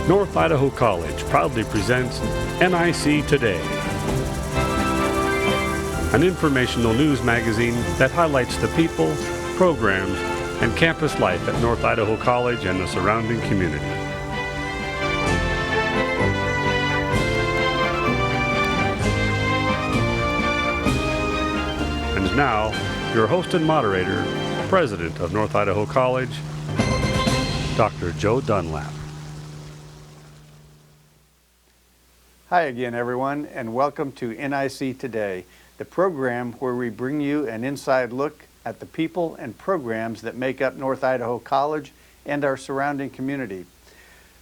North Idaho College proudly presents NIC Today, an informational news magazine that highlights the people, programs, and campus life at North Idaho College and the surrounding community. And now, your host and moderator, President of North Idaho College, Dr. Joe Dunlap. Hi again, everyone, and welcome to NIC Today, the program where we bring you an inside look at the people and programs that make up North Idaho College and our surrounding community.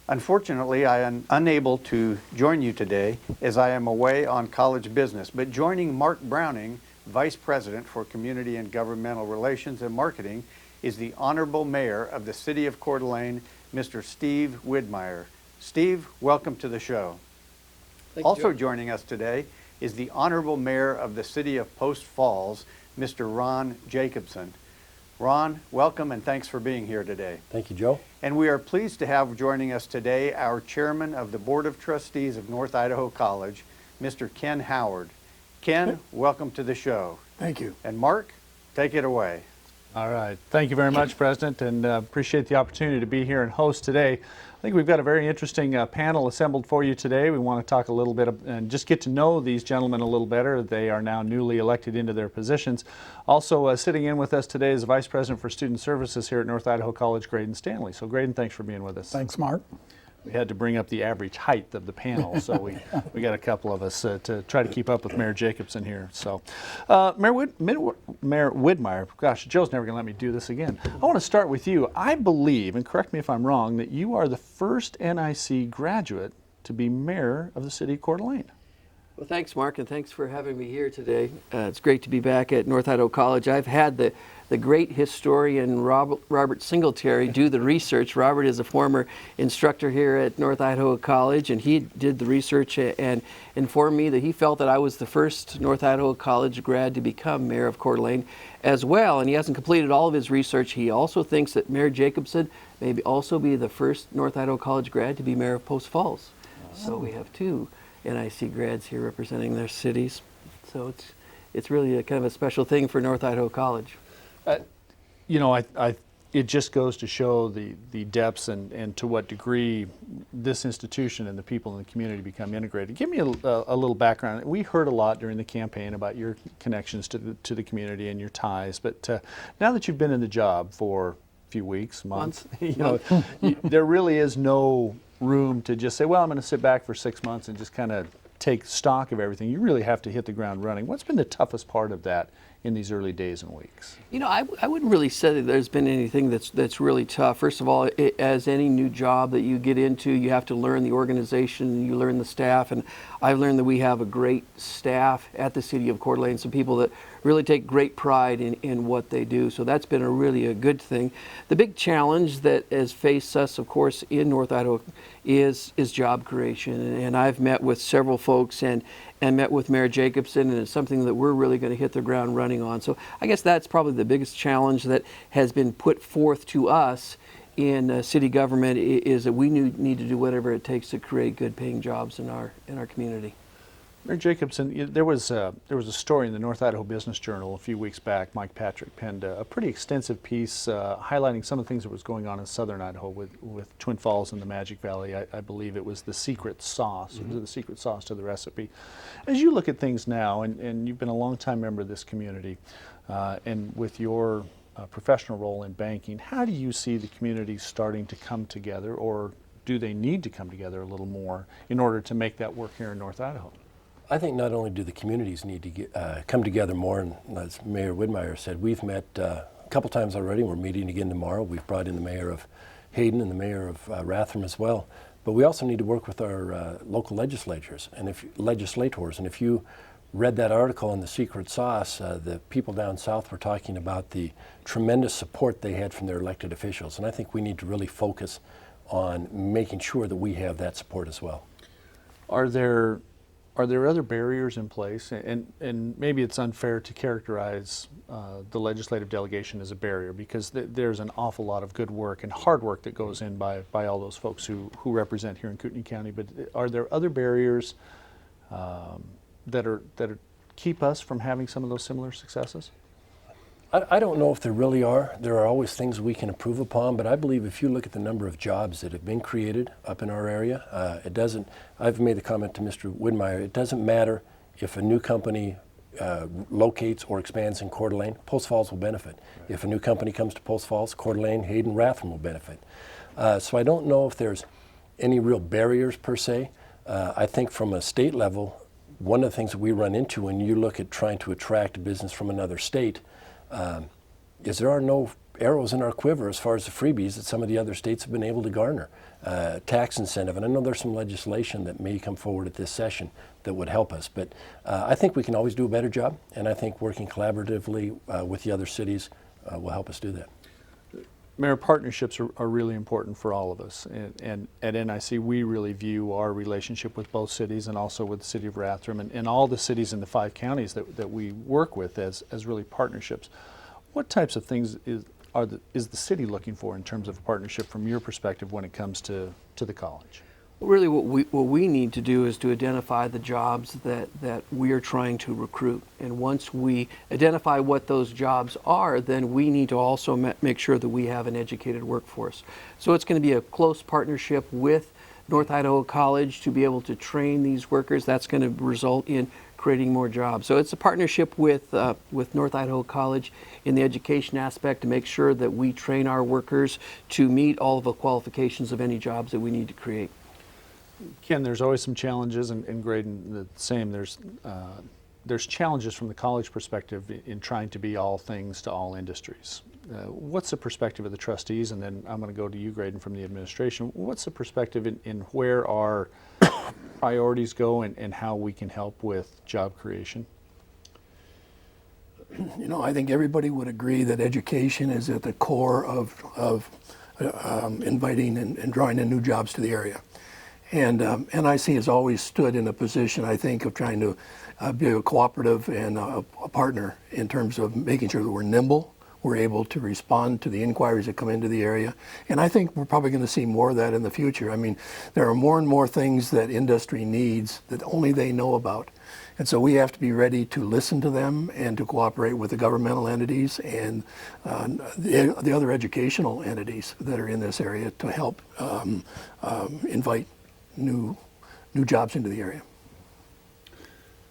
Unfortunately, I am unable to join you today as I am away on college business, but joining Mark Browning, Vice President for Community and Governmental Relations and Marketing, is the Honorable Mayor of the City of Coeur d'Alene, Mr. Steve Widmyer. Steve, welcome to the show. Also joining us today is the Honorable Mayor of the City of Post Falls, Mr. Ron Jacobson. Ron, welcome and thanks for being here today. Thank you, Joe. And we are pleased to have joining us today our Chairman of the Board of Trustees of North Idaho College, Mr. Ken Howard. Ken, welcome to the show. Thank you. And Mark, take it away. All right. Thank you very much, President, and appreciate the opportunity to be here and host today. I think we've got a very interesting panel assembled for you today. We want to talk a little bit and just get to know these gentlemen a little better. They are now newly elected into their positions. Also sitting in with us today is the Vice President for Student Services here at North Idaho College, Graydon Stanley. So Graydon, thanks for being with us. Thanks, Mark. We had to bring up the average height of the panel, so we got a couple of us to try to keep up with Mayor Jacobson here. So, Mayor Widmyer, gosh, Joe's never going to let me do this again. I want to start with you. I believe, and correct me if I'm wrong, that you are the first NIC graduate to be mayor of the city of Coeur d'Alene. Well, thanks, Mark, and thanks for having me here today. It's great to be back at North Idaho College. I've had the great historian Robert Singletary do the research. Robert is a former instructor here at North Idaho College, and he did the research and informed me that he felt that I was the first North Idaho College grad to become mayor of Coeur d'Alene as well. And he hasn't completed all of his research. He also thinks that Mayor Jacobson may also be the first North Idaho College grad to be mayor of Post Falls. So we have two NIC grads here representing their cities. So it's really a kind of a special thing for North Idaho College. You know, it just goes to show the depths and to what degree this institution and the people in the community become integrated. Give me a little background. We heard a lot during the campaign about your connections to the community and your ties, but now that you've been in the job for a few weeks, months, you know, there really is no room to just say, well, I'm going to sit back for 6 months and just kind of take stock of everything. You really have to hit the ground running. What's been the toughest part of that in these early days and weeks? You know, I wouldn't really say that there's been anything that's really tough. First of all, as any new job that you get into, you have to learn the organization, you learn the staff, and I've learned that we have a great staff at the City of Coeur d'Alene, some people that really take great pride in what they do. So that's been a good thing. The big challenge that has faced us, of course, in North Idaho is job creation. And I've met with several folks and met with Mayor Jacobson, and it's something that we're really going to hit the ground running on. So I guess that's probably the biggest challenge that has been put forth to us in city government, is that we need to do whatever it takes to create good paying jobs in our community. Mayor Jacobson, there was a story in the North Idaho Business Journal a few weeks back. Mike Patrick penned a pretty extensive piece highlighting some of the things that was going on in southern Idaho with Twin Falls and the Magic Valley. I believe it was the secret sauce, or the secret sauce to the recipe. As you look at things now, and you've been a long-time member of this community, and with your professional role in banking, how do you see the community starting to come together, or do they need to come together a little more in order to make that work here in North Idaho? I think not only do the communities need to come together more, and as Mayor Widmyer said, we've met a couple times already. We're meeting again tomorrow. We've brought in the mayor of Hayden and the mayor of Rathdrum as well. But we also need to work with our local legislators, and if you read that article on the secret sauce, the people down south were talking about the tremendous support they had from their elected officials, and I think we need to really focus on making sure that we have that support as well. Are there Are there other barriers in place? And maybe it's unfair to characterize the legislative delegation as a barrier, because there's an awful lot of good work and hard work that goes in by all those folks who represent here in Kootenai County. But are there other barriers that keep us from having some of those similar successes? I don't know if there really are. There are always things we can improve upon, but I believe if you look at the number of jobs that have been created up in our area, I've made the comment to Mr. Widmyer, it doesn't matter if a new company locates or expands in Coeur d'Alene, Post Falls will benefit. Right. If a new company comes to Post Falls, Coeur d'Alene, Hayden, Rathdrum will benefit. So I don't know if there's any real barriers per se. I think from a state level, one of the things that we run into when you look at trying to attract business from another state is there are no arrows in our quiver as far as the freebies that some of the other states have been able to garner. Tax incentive, and I know there's some legislation that may come forward at this session that would help us, but I think we can always do a better job, and I think working collaboratively with the other cities will help us do that. Mayor, partnerships are really important for all of us, and at NIC we really view our relationship with both cities and also with the city of Rathdrum and all the cities in the 5 counties that we work with as really partnerships. What types of things is the city looking for in terms of a partnership from your perspective when it comes to the college? Really what we need to do is to identify the jobs that we are trying to recruit. And once we identify what those jobs are, then we need to also make sure that we have an educated workforce. So it's going to be a close partnership with North Idaho College to be able to train these workers. That's going to result in creating more jobs. So it's a partnership with North Idaho College in the education aspect to make sure that we train our workers to meet all of the qualifications of any jobs that we need to create. Ken, there's always some challenges, and Graydon the same. There's challenges from the college perspective in trying to be all things to all industries. What's the perspective of the trustees, and then I'm going to go to you, Graydon, from the administration. What's the perspective in where our priorities go and how we can help with job creation? You know, I think everybody would agree that education is at the core of inviting and drawing in new jobs to the area. And NIC has always stood in a position, I think, of trying to be a cooperative and a partner in terms of making sure that we're nimble, we're able to respond to the inquiries that come into the area. And I think we're probably going to see more of that in the future. I mean, there are more and more things that industry needs that only they know about. And so we have to be ready to listen to them and to cooperate with the governmental entities and the other educational entities that are in this area to help invite new jobs into the area.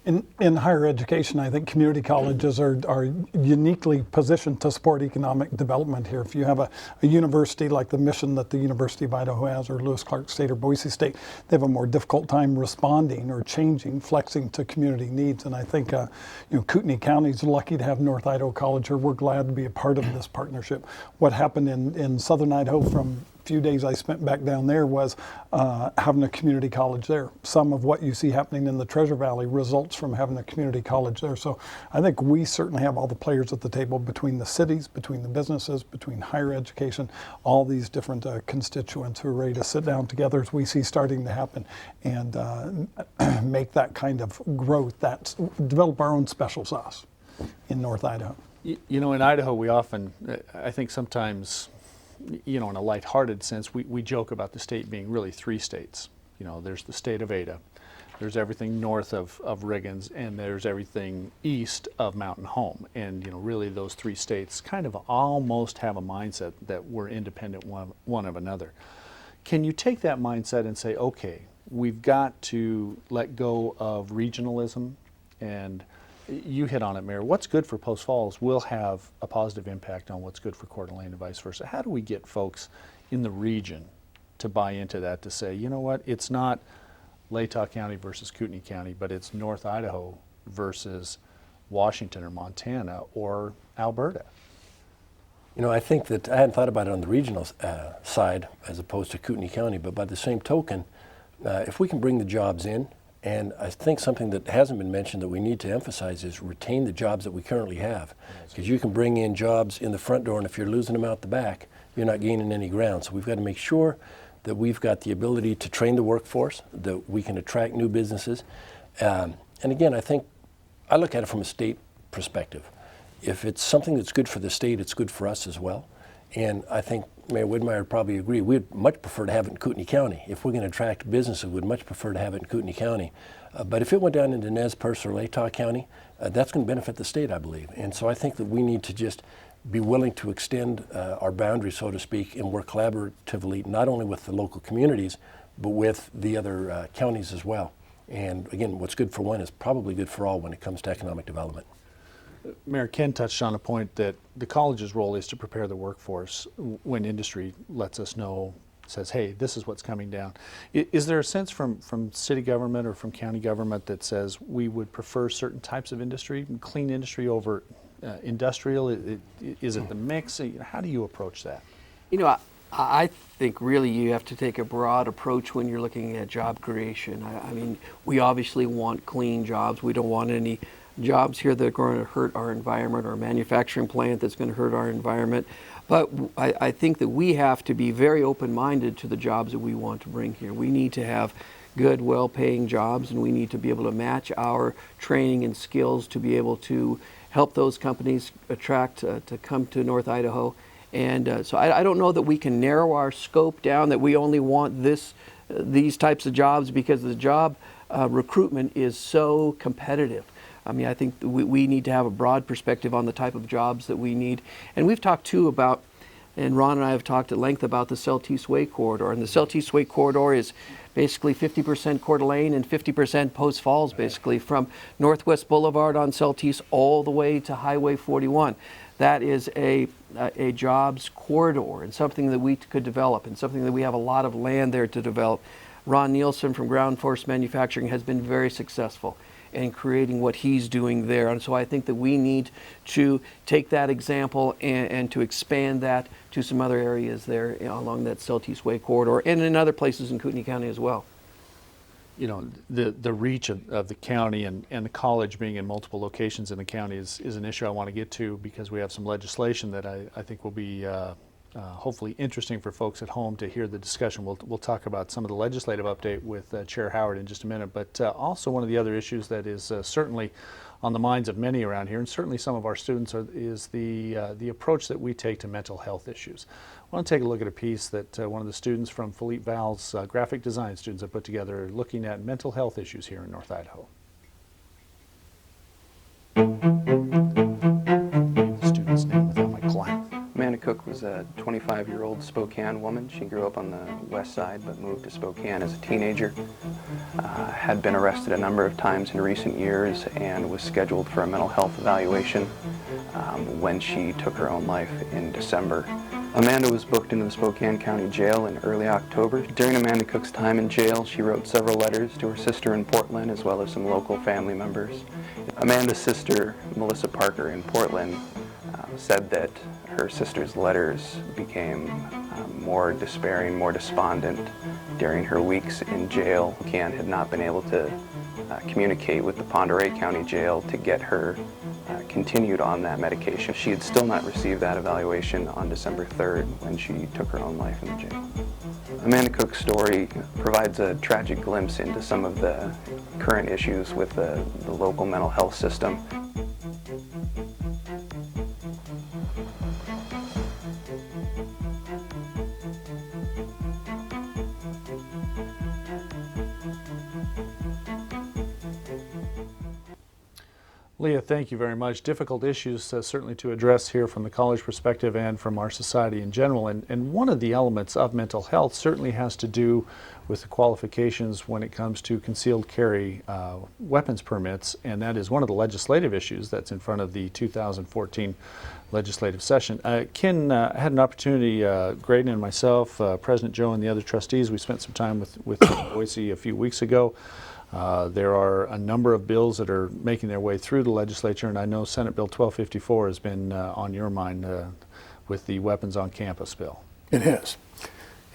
In higher education, I think community colleges are uniquely positioned to support economic development here. If you have a university like the mission that the University of Idaho has, or Lewis Clark State or Boise State, they have a more difficult time responding or changing, flexing to community needs. And I think Kootenai County is lucky to have North Idaho College here. We're glad to be a part of this partnership. What happened in southern Idaho from few days I spent back down there was having a community college there. Some of what you see happening in the Treasure Valley results from having a community college there. So I think we certainly have all the players at the table between the cities, between the businesses, between higher education, all these different constituents who are ready to sit down together as we see starting to happen and make that kind of growth, develop our own special sauce in North Idaho. You know, in Idaho, we often, I think sometimes, in a lighthearted sense, we joke about the state being really 3 states. There's the state of Ada, there's everything north of Riggins, and there's everything east of Mountain Home. And really those 3 states kind of almost have a mindset that we're independent one of another. Can you take that mindset and say, okay, we've got to let go of regionalism? And you hit on it, Mayor. What's good for Post Falls will have a positive impact on what's good for Coeur d'Alene and vice versa. How do we get folks in the region to buy into that, to say, you know what, it's not Latah County versus Kootenai County, but it's North Idaho versus Washington or Montana or Alberta? I think that I hadn't thought about it on the regional side as opposed to Kootenai County, but by the same token, if we can bring the jobs in, and I think something that hasn't been mentioned that we need to emphasize is retain the jobs that we currently have. Because you can bring in jobs in the front door, and if you're losing them out the back, you're not gaining any ground. So we've got to make sure that we've got the ability to train the workforce, that we can attract new businesses, And again, I think I look at it from a state perspective. If it's something that's good for the state, it's good for us as well. And I think Mayor Widmyer would probably agree. We'd much prefer to have it in Kootenai County. If we're going to attract businesses, we'd much prefer to have it in Kootenai County. But if it went down into Nez Perce or Latah County, that's going to benefit the state, I believe. And so I think that we need to just be willing to extend our boundaries, so to speak, and work collaboratively, not only with the local communities, but with the other counties as well. And again, what's good for one is probably good for all when it comes to economic development. Mayor, Ken touched on a point that the college's role is to prepare the workforce when industry lets us know, says, hey, this is what's coming down. Is there a sense from city government or from county government that says we would prefer certain types of industry, clean industry over industrial? Is it the mix? How do you approach that? You know, I think really you have to take a broad approach when you're looking at job creation. I mean, we obviously want clean jobs. We don't want any jobs here that are going to hurt our environment, or a manufacturing plant that's going to hurt our environment. But I think that we have to be very open-minded to the jobs that we want to bring here. We need to have good, well-paying jobs, and we need to be able to match our training and skills to be able to help those companies attract to come to North Idaho. And so I don't know that we can narrow our scope down, that we only want these types of jobs, because the job recruitment is so competitive. I mean, I think we need to have a broad perspective on the type of jobs that we need. And we've talked too about, and Ron and I have talked at length about the Southeast Way Corridor. And the Southeast Way Corridor is basically 50% Coeur d'Alene and 50% Post Falls, basically, from Northwest Boulevard on Southeast all the way to Highway 41. That is a jobs corridor, and something that we could develop, and something that we have a lot of land there to develop. Ron Nielsen from Ground Force Manufacturing has been very successful in creating what he's doing there. And so I think that we need to take that example and to expand that to some other areas there, you know, along that Southeast Way corridor, and in other places in Kootenai County as well. You know, the reach of the county and the college being in multiple locations in the county is an issue I want to get to, because we have some legislation that I think will be hopefully interesting for folks at home to hear the discussion. We'll talk about some of the legislative update with Chair Howard in just a minute, but also one of the other issues that is certainly on the minds of many around here, and certainly some of our students, is the approach that we take to mental health issues. I want to take a look at a piece that one of the students from Philippe Val's graphic design students have put together, looking at mental health issues here in North Idaho. The student's name without my client. Amanda Cook was a 25-year-old Spokane woman. She grew up on the west side but moved to Spokane as a teenager. Had been arrested a number of times in recent years and was scheduled for a mental health evaluation when she took her own life in December. Amanda was booked into the Spokane County Jail in early October. During Amanda Cook's time in jail, she wrote several letters to her sister in Portland, as well as some local family members. Amanda's sister, Melissa Parker in Portland, said that her sister's letters became more despairing, more despondent during her weeks in jail. Can had not been able to communicate with the Pend Oreille County Jail to get her continued on that medication. She had still not received that evaluation on December 3rd when she took her own life in the jail. Amanda Cook's story provides a tragic glimpse into some of the current issues with the local mental health system. Leah, thank you very much. Difficult issues certainly to address here from the college perspective and from our society in general. And one of the elements of mental health certainly has to do with the qualifications when it comes to concealed carry weapons permits, and that is one of the legislative issues that's in front of the 2014 legislative session. Ken had an opportunity, Graydon and myself, President Joe and the other trustees, we spent some time with Boise a few weeks ago. There are a number of bills that are making their way through the legislature, and I know Senate Bill 1254 has been on your mind with the Weapons on Campus bill. It has.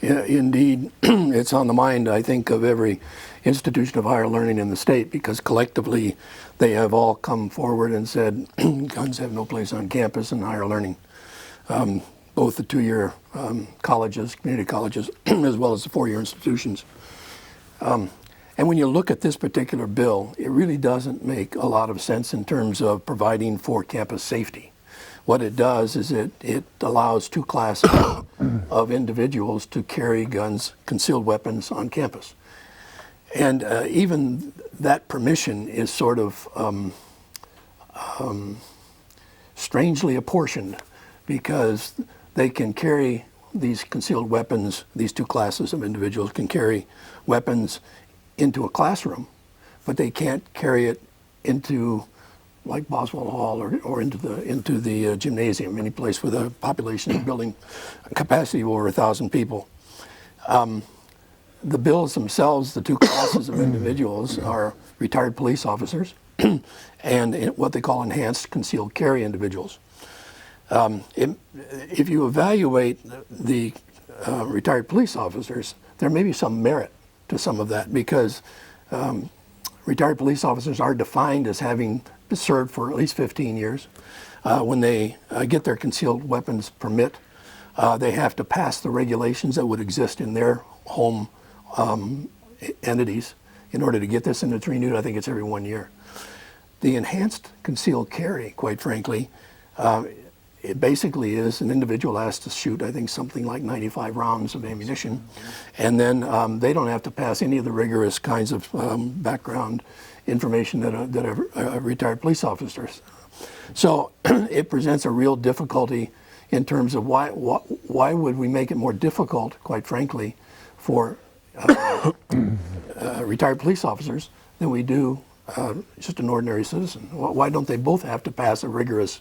Yeah, indeed, it's on the mind, I think, of every institution of higher learning in the state, because collectively they have all come forward and said guns have no place on campus in higher learning. Both the two-year colleges, community colleges, as well as the four-year institutions. And when you look at this particular bill, it really doesn't make a lot of sense in terms of providing for campus safety. What it does is it allows two classes of individuals to carry guns, concealed weapons on campus. And even that permission is sort of strangely apportioned, because they can carry these concealed weapons, these two classes of individuals can carry weapons into a classroom, but they can't carry it into like Boswell Hall or into the gymnasium, any place with a population building capacity of over 1,000 people. The bills themselves, the two classes of individuals, are retired police officers and what they call enhanced concealed carry individuals. If you evaluate the retired police officers, there may be some merit to some of that, because retired police officers are defined as having served for at least 15 years. When they get their concealed weapons permit, they have to pass the regulations that would exist in their home entities in order to get this, and it's renewed, I think it's every 1 year. The enhanced concealed carry, quite frankly, it basically is an individual has to shoot, I think, something like 95 rounds of ammunition, and then they don't have to pass any of the rigorous kinds of background information that a retired police officer does. So it presents a real difficulty in terms of why would we make it more difficult, quite frankly, for retired police officers than we do just an ordinary citizen? Why don't they both have to pass a rigorous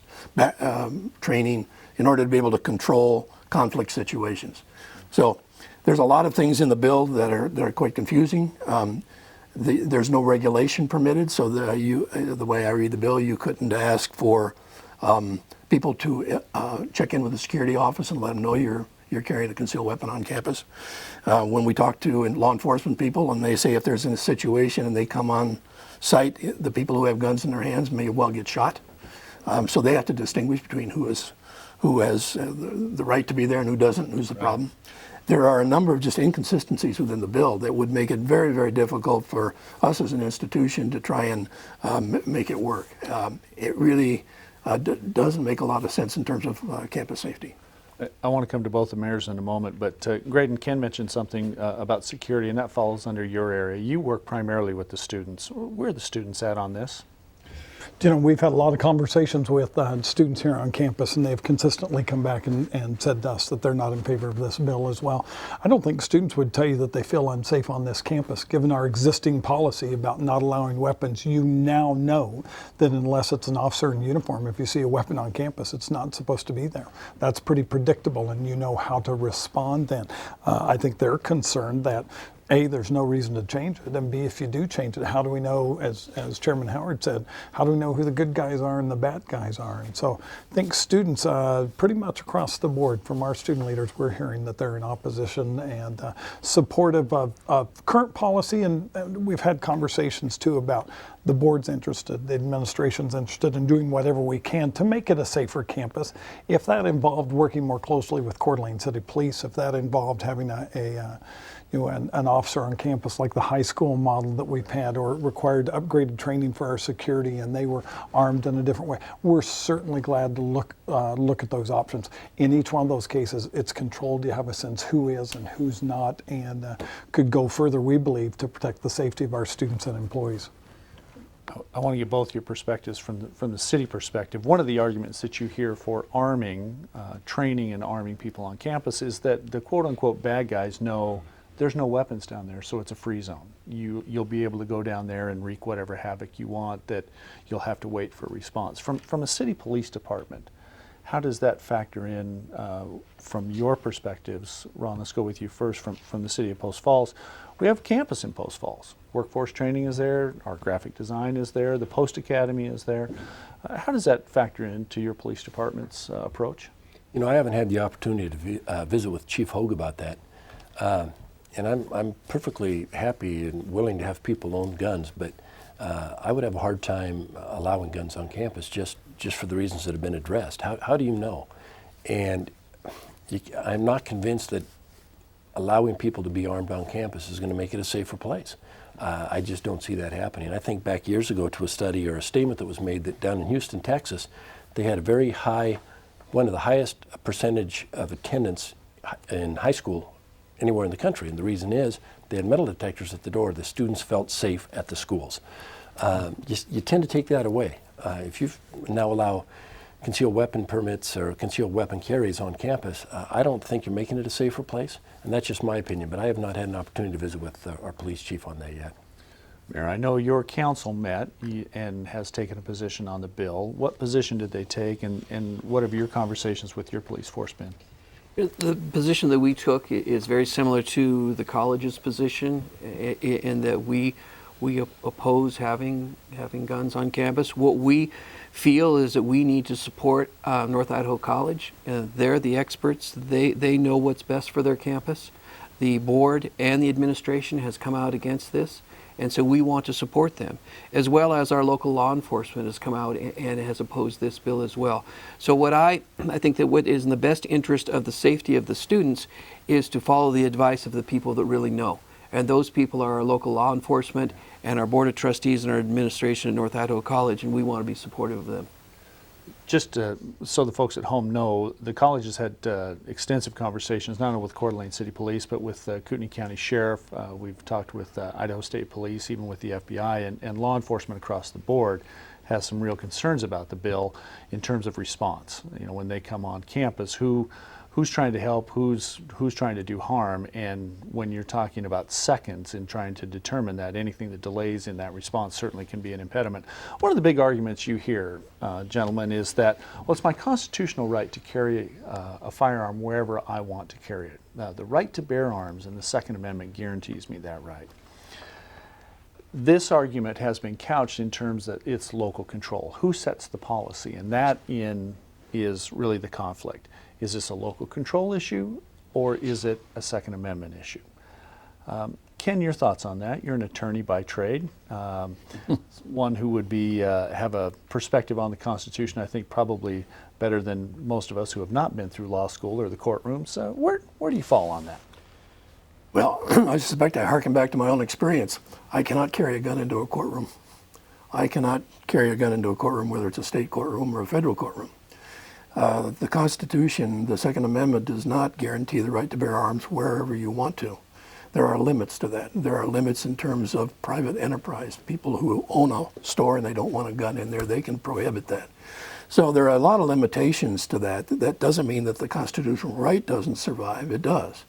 training in order to be able to control conflict situations? So there's a lot of things in the bill that are quite confusing. There's no regulation permitted, so the way I read the bill, you couldn't ask for people to check in with the security office and let them know you're carrying a concealed weapon on campus. When we talk to law enforcement people and they say if there's a situation and they come on site, the people who have guns in their hands may well get shot. So they have to distinguish between who has the right to be there and who doesn't, and who's the problem. There are a number of just inconsistencies within the bill that would make it very, very difficult for us as an institution to try and make it work. It really doesn't make a lot of sense in terms of campus safety. I want to come to both the mayors in a moment, but Graydon, Ken mentioned something about security, and that falls under your area. You work primarily with the students. Where are the students at on this? You know, we've had a lot of conversations with students here on campus, and they've consistently come back and said to us that they're not in favor of this bill as well. I don't think students would tell you that they feel unsafe on this campus. Given our existing policy about not allowing weapons, you now know that unless it's an officer in uniform, if you see a weapon on campus, it's not supposed to be there. That's pretty predictable, and you know how to respond then. I think they're concerned that A, there's no reason to change it, and B, if you do change it, how do we know, as Chairman Howard said, how do we know who the good guys are and the bad guys are? And so I think students, pretty much across the board, from our student leaders, we're hearing that they're in opposition and supportive of current policy, and we've had conversations too about the board's interested, the administration's interested in doing whatever we can to make it a safer campus. If that involved working more closely with Coeur d'Alene City Police, if that involved having an officer on campus like the high school model that we've had, or required upgraded training for our security and they were armed in a different way, we're certainly glad to look at those options. In each one of those cases, it's controlled. You have a sense who is and who's not, and could go further, we believe, to protect the safety of our students and employees. I want to get both your perspectives from the city perspective. One of the arguments that you hear for arming, training and arming people on campus is that the quote-unquote bad guys know there's no weapons down there, so it's a free zone. You'll be able to go down there and wreak whatever havoc you want, that you'll have to wait for a response. From a city police department, how does that factor in from your perspectives? Ron, let's go with you first from the city of Post Falls. We have a campus in Post Falls. Workforce training is there, our graphic design is there, the Post Academy is there. How does that factor into your police department's approach? You know, I haven't had the opportunity to visit with Chief Hogue about that. And I'm perfectly happy and willing to have people own guns, but I would have a hard time allowing guns on campus just for the reasons that have been addressed. How do you know? And I'm not convinced that allowing people to be armed on campus is going to make it a safer place. I just don't see that happening. I think back years ago to a study or a statement that was made that down in Houston, Texas, they had a very high, one of the highest percentage of attendance in high school anywhere in the country. And the reason is they had metal detectors at the door. The students felt safe at the schools. You tend to take that away. If you now allow concealed weapon permits or concealed weapon carries on campus, I don't think you're making it a safer place. And that's just my opinion, but I have not had an opportunity to visit with our police chief on that yet. Mayor, I know your council met and has taken a position on the bill. What position did they take, and what have your conversations with your police force been? The position that we took is very similar to the college's position in that we oppose having guns on campus. What we feel is that we need to support North Idaho College. They're the experts. They know what's best for their campus. The board and the administration has come out against this, and so we want to support them, as well as our local law enforcement has come out and has opposed this bill as well. So what I think that what is in the best interest of the safety of the students is to follow the advice of the people that really know. And those people are our local law enforcement and our board of trustees and our administration at North Idaho College, and we want to be supportive of them. Just so the folks at home know, the college has had extensive conversations, not only with Coeur d'Alene City Police, but with Kootenai County Sheriff. We've talked with Idaho State Police, even with the FBI, and law enforcement across the board has some real concerns about the bill in terms of response. You know, when they come on campus, who's trying to help, who's trying to do harm, and when you're talking about seconds in trying to determine that, anything that delays in that response certainly can be an impediment. One of the big arguments you hear, gentlemen, is that, well, it's my constitutional right to carry a firearm wherever I want to carry it. The right to bear arms in the Second Amendment guarantees me that right. This argument has been couched in terms that it's local control. Who sets the policy? And that is really the conflict. Is this a local control issue, or is it a Second Amendment issue? Ken, your thoughts on that? You're an attorney by trade, one who would be have a perspective on the Constitution, I think probably better than most of us who have not been through law school or the courtrooms. Where do you fall on that? Well, I suspect I harken back to my own experience. I cannot carry a gun into a courtroom. I cannot carry a gun into a courtroom, whether it's a state courtroom or a federal courtroom. The Constitution, the Second Amendment, does not guarantee the right to bear arms wherever you want to. There are limits to that. There are limits in terms of private enterprise. People who own a store and they don't want a gun in there, they can prohibit that. So there are a lot of limitations to that. That doesn't mean that the constitutional right doesn't survive. It does.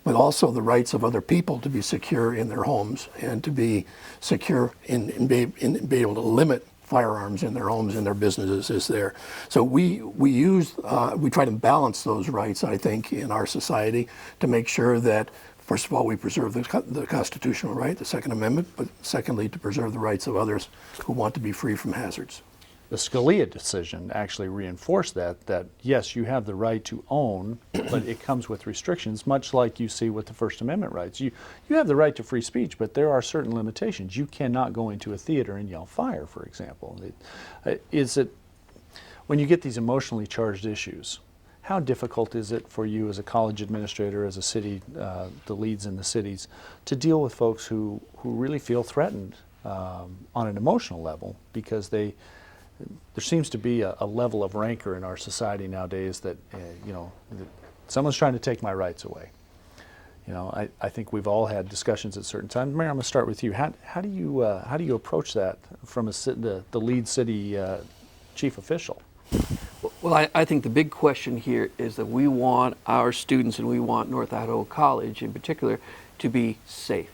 But also the rights of other people to be secure in their homes and to be secure in be able to limit firearms in their homes and their businesses is there. So we try to balance those rights, I think, in our society to make sure that, first of all, we preserve the constitutional right, the Second Amendment, but secondly, to preserve the rights of others who want to be free from hazards. The Scalia decision actually reinforced that yes, you have the right to own, but it comes with restrictions, much like you see with the First Amendment rights. You have the right to free speech, but there are certain limitations. You cannot go into a theater and yell fire, for example. When you get these emotionally charged issues, how difficult is it for you as a college administrator, as a city, the leads in the cities, to deal with folks who really feel threatened on an emotional level because there seems to be a level of rancor in our society nowadays that, that someone's trying to take my rights away. I think we've all had discussions at certain times. Mayor, I'm going to start with you. How do you approach that from the lead city chief official? Well, I think the big question here is that we want our students and we want North Idaho College in particular to be safe.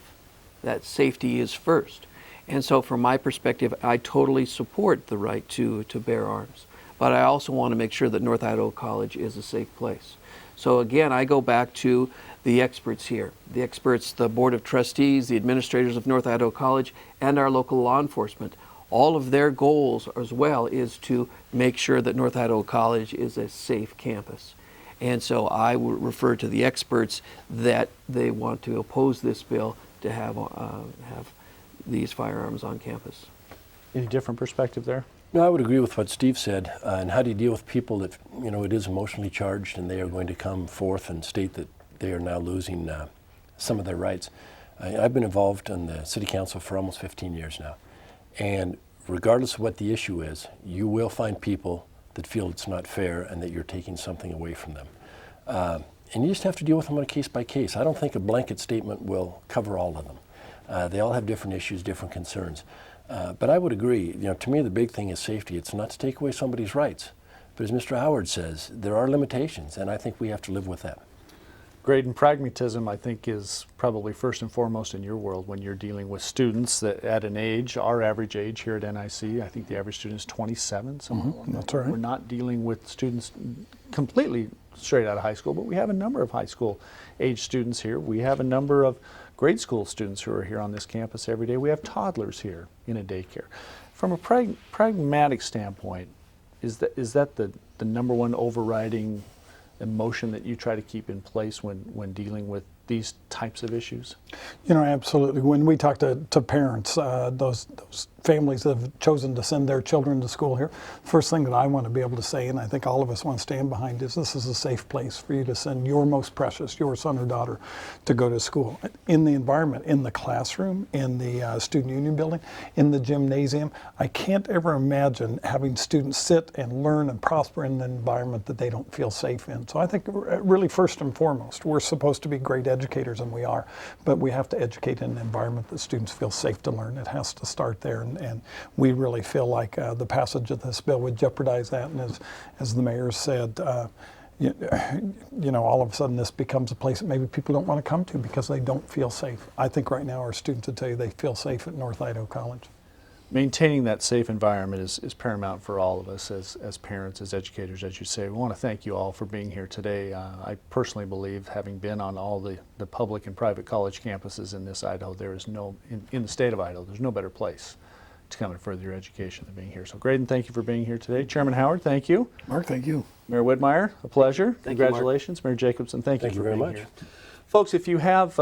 That safety is first. And so from my perspective, I totally support the right to bear arms. But I also want to make sure that North Idaho College is a safe place. So again, I go back to the experts here. The experts, the Board of Trustees, the administrators of North Idaho College, and our local law enforcement. All of their goals as well is to make sure that North Idaho College is a safe campus. And so I would refer to the experts that they want to oppose this bill to have these firearms on campus. Any different perspective there? No, I would agree with what Steve said. And how do you deal with people that, it is emotionally charged and they are going to come forth and state that they are now losing some of their rights. I've been involved in the City Council for almost 15 years now, and regardless of what the issue is, you will find people that feel it's not fair and that you're taking something away from them. And you just have to deal with them on a case by case. I don't think a blanket statement will cover all of them. They all have different issues, different concerns. But I would agree, to me the big thing is safety. It's not to take away somebody's rights. But as Mr. Howard says, there are limitations, and I think we have to live with that. Graydon, pragmatism, I think, is probably first and foremost in your world when you're dealing with students that at an age, our average age here at NIC, I think the average student is 27. That's right. We're not dealing with students completely straight out of high school, but we have a number of high school age students here. We have a number of grade school students who are here on this campus every day. We have toddlers here in a daycare. From a pragmatic standpoint, is that the number one overriding emotion that you try to keep in place when dealing with these types of issues? Absolutely. When we talk to parents, those families that have chosen to send their children to school here, first thing that I want to be able to say, and I think all of us want to stand behind, is this is a safe place for you to send your most precious, your son or daughter, to go to school. In the environment, in the classroom, in the student union building, in the gymnasium, I can't ever imagine having students sit and learn and prosper in an environment that they don't feel safe in. So I think really first and foremost, we're supposed to be great educators, and we are, but we have to educate in an environment that students feel safe to learn. It has to start there, and we really feel like the passage of this bill would jeopardize that. And as the mayor said, all of a sudden this becomes a place that maybe people don't want to come to because they don't feel safe. I think right now our students would tell you they feel safe at North Idaho College. Maintaining that safe environment is paramount for all of us as parents, as educators, as you say. We want to thank you all for being here today. I personally believe, having been on all the public and private college campuses in this Idaho, there is in the state of Idaho, there's no better place to come and further your education than being here. So Graydon, thank you for being here today. Chairman Howard, thank you. Mark, thank you. Mayor Widmyer, a pleasure. Thank you, Mark. Congratulations. Mayor Jacobson, thank you for very being much. here. Folks, if you have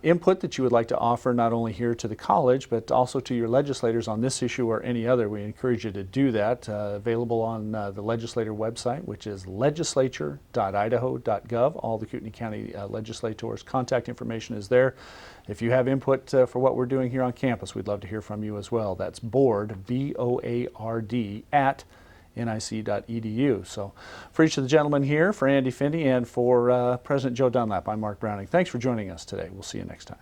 input that you would like to offer not only here to the college, but also to your legislators on this issue or any other, we encourage you to do that. Available on the legislator website, which is legislature.idaho.gov. All the Kootenai County legislators' contact information is there. If you have input for what we're doing here on campus, we'd love to hear from you as well. That's board, BOARD, at nic.edu. So for each of the gentlemen here, for Andy Finney and for President Joe Dunlap, I'm Mark Browning. Thanks for joining us today. We'll see you next time.